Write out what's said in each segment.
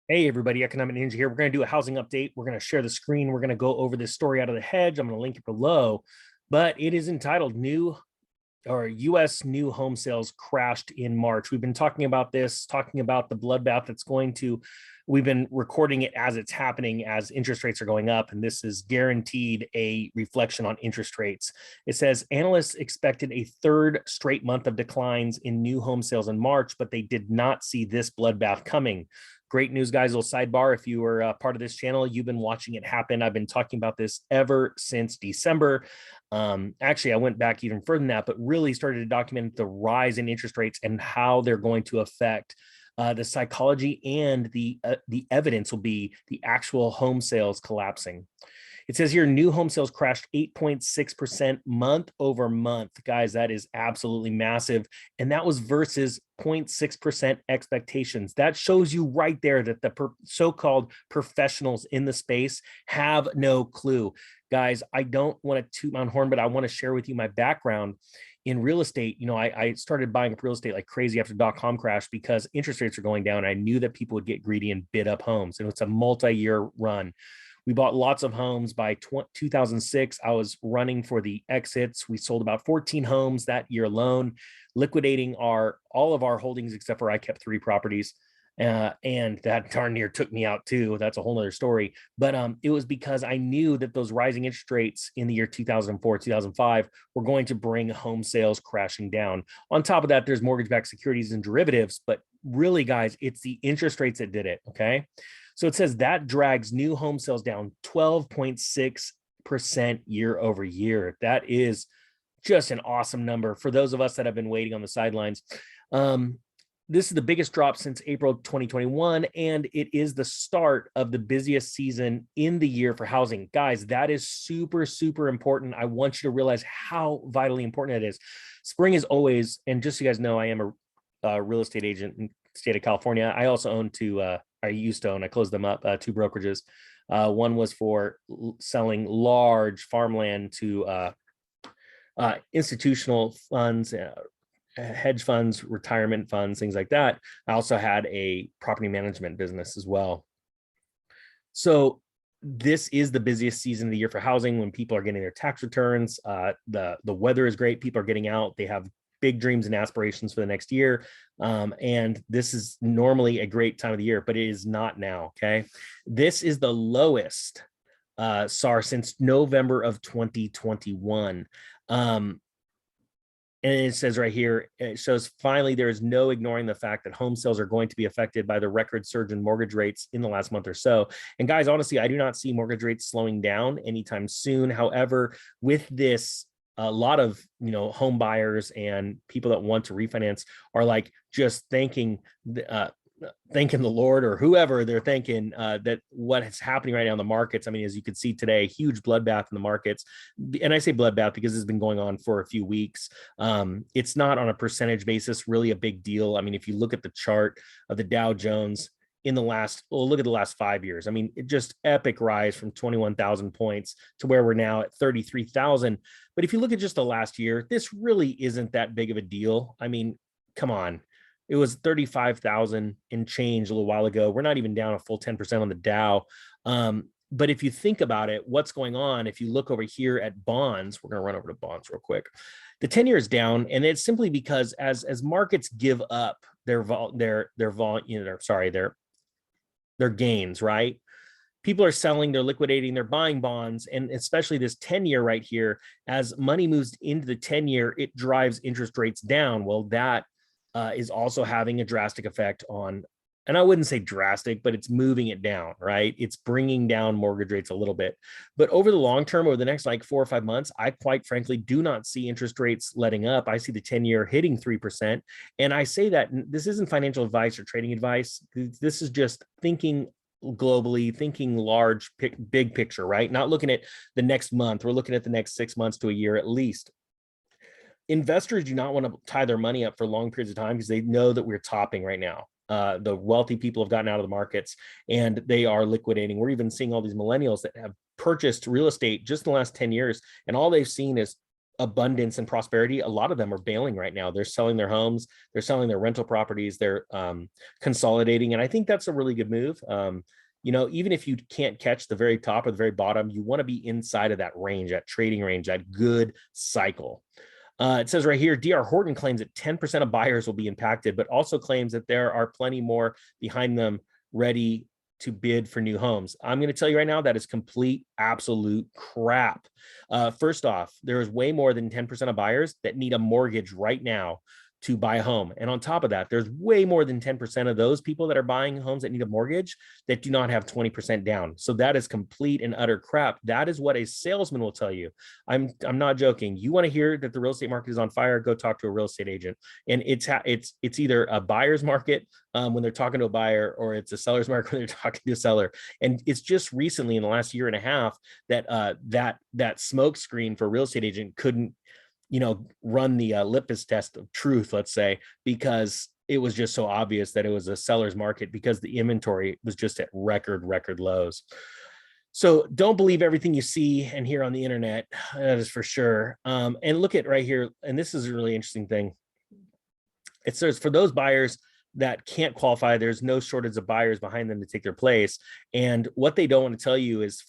Hey everybody, Economic Ninja here. We're going to do a housing update. We're going to share the screen. We're going to go over this story out of the hedge. I'm going to link it below, but it is entitled New or US New Home Sales Crashed in March. We've been talking about this, talking about the bloodbath that's going to, we've been recording it as it's happening as interest rates are going up. And this is guaranteed a reflection on interest rates. It says analysts expected a third straight month of declines in new home sales in March, but they did not see this bloodbath coming. Great news, guys. A little sidebar. If you were part of this channel, you've been watching it happen. I've been talking about this ever since December. Actually, I went back even further than that, but really started to document the rise in interest rates and how they're going to affect the psychology, and the evidence will be the actual home sales collapsing. It says here, new home sales crashed 8.6% month over month. Guys, that is absolutely massive. And that was versus 0.6% expectations. That shows you right there that the so-called professionals in the space have no clue. Guys, I don't want to toot my own horn, but I want to share with you my background in real estate. You know, I started buying up real estate like crazy after the .com crash because interest rates are going down. I knew that people would get greedy and bid up homes. And it's a multi-year run. We bought lots of homes. By 2006, I was running for the exits. We sold about 14 homes that year alone, liquidating all of our holdings, except for I kept 3 properties. And that darn near took me out too. That's a whole nother story. But it was because I knew that those rising interest rates in the year 2004, 2005 were going to bring home sales crashing down. On top of that, there's mortgage-backed securities and derivatives. But really, guys, it's the interest rates that did it, okay? So it says that drags new home sales down 12.6% year over year. That is just an awesome number for those of us that have been waiting on the sidelines. This is the biggest drop since April 2021, and it is the start of the busiest season in the year for housing. Guys, that is super, super important. I want you to realize how vitally important it is. Spring is always, and just so you guys know, I am a real estate agent in the state of California. I also own I used to own, I closed them up, 2 brokerages. One was for selling large farmland to institutional funds, hedge funds, retirement funds, things like that. I also had a property management business as well. So this is the busiest season of the year for housing when people are getting their tax returns. The weather is great. People are getting out. They have big dreams and aspirations for the next year. And this is normally a great time of the year, but it is not now, okay? This is the lowest SAR since November of 2021. And it says right here, it shows finally there is no ignoring the fact that home sales are going to be affected by the record surge in mortgage rates in the last month or so. And guys, honestly, I do not see mortgage rates slowing down anytime soon. However, with this, a lot of home buyers and people that want to refinance are like just thanking the Lord or whoever they're thanking that what is happening right now in the markets. I mean, as you can see today, huge bloodbath in the markets. And I say bloodbath because it's been going on for a few weeks. It's not on a percentage basis really a big deal. I mean, if you look at the chart of the Dow Jones in the last, well, look at the last 5 years. I mean, it just epic rise from 21,000 points to where we're now at 33,000. But if you look at just the last year, this really isn't that big of a deal. I mean, come on. It was 35,000 and change a little while ago. We're not even down a full 10% on the Dow. But if you think about it, what's going on, if you look over here at bonds, we're going to run over to bonds real quick. The 10-year is down, and it's simply because as markets give up their gains, right? People are selling, they're liquidating, they're buying bonds, and especially this 10-year right here, as money moves into the 10-year, it drives interest rates down. Well, that is also having a drastic effect on, and I wouldn't say drastic, but it's moving it down, right? It's bringing down mortgage rates a little bit. But over the long term, over the next like 4 or 5 months, I quite frankly do not see interest rates letting up. I see the 10-year hitting 3%. And I say that this isn't financial advice or trading advice. This is just thinking globally, thinking large, big picture, right? Not looking at the next month. We're looking at the next 6 months to a year at least. Investors do not want to tie their money up for long periods of time because they know that we're topping right now. The wealthy people have gotten out of the markets and they are liquidating. We're even seeing all these millennials that have purchased real estate just in the last 10 years, and all they've seen is abundance and prosperity, a lot of them are bailing right now. They're selling their homes, they're selling their rental properties, they're consolidating. And I think that's a really good move. You know, even if you can't catch the very top or the very bottom, you want to be inside of that range, that trading range, that good cycle. It says right here, DR Horton claims that 10% of buyers will be impacted, but also claims that there are plenty more behind them ready to bid for new homes. I'm going to tell you right now, that is complete, absolute crap. First off, there is way more than 10% of buyers that need a mortgage right now to buy a home. And on top of that, there's way more than 10% of those people that are buying homes that need a mortgage that do not have 20% down. So that is complete and utter crap. That is what a salesman will tell you. I'm not joking. You want to hear that the real estate market is on fire, go talk to a real estate agent. And it's either a buyer's market when they're talking to a buyer, or it's a seller's market when they're talking to a seller. And it's just recently in the last year and a half that that smoke screen for a real estate agent couldn't, you know, run the litmus test of truth, let's say, because it was just so obvious that it was a seller's market because the inventory was just at record lows. So don't believe everything you see and hear on the internet. That is for sure. And look at right here, and this is a really interesting thing. It says for those buyers that can't qualify, there's no shortage of buyers behind them to take their place. And what they don't want to tell you is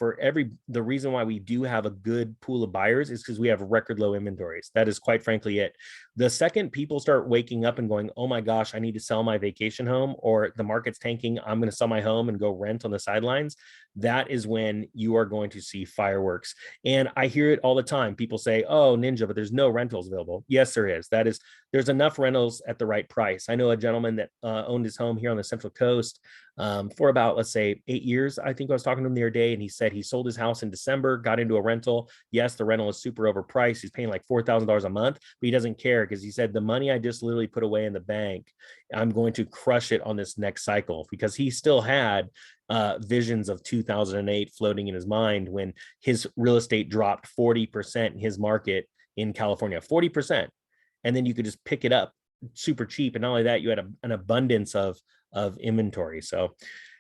the reason why we do have a good pool of buyers is because we have record low inventories. That is quite frankly it. The second people start waking up and going, oh my gosh, I need to sell my vacation home, or the market's tanking, I'm going to sell my home and go rent on the sidelines, that is when you are going to see fireworks. And I hear it all the time. People say, oh, Ninja, but there's no rentals available. Yes, there is. There's enough rentals at the right price. I know a gentleman that owned his home here on the Central Coast for about, let's say, 8 years. I think I was talking to him the other day, and he said he sold his house in December, got into a rental. Yes, the rental is super overpriced. He's paying like $4,000 a month, but he doesn't care because he said, the money I just literally put away in the bank, I'm going to crush it on this next cycle, because he still had visions of 2008 floating in his mind when his real estate dropped 40% in his market in California, 40%. And then you could just pick it up super cheap. And not only that, you had an abundance of inventory. So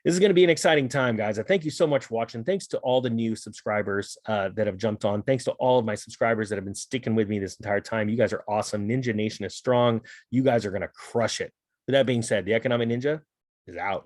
this is going to be an exciting time, guys. I thank you so much for watching. Thanks to all the new subscribers that have jumped on. Thanks to all of my subscribers that have been sticking with me this entire time. You guys are awesome. Ninja Nation is strong. You guys are going to crush it. With that being said, the Economic Ninja is out.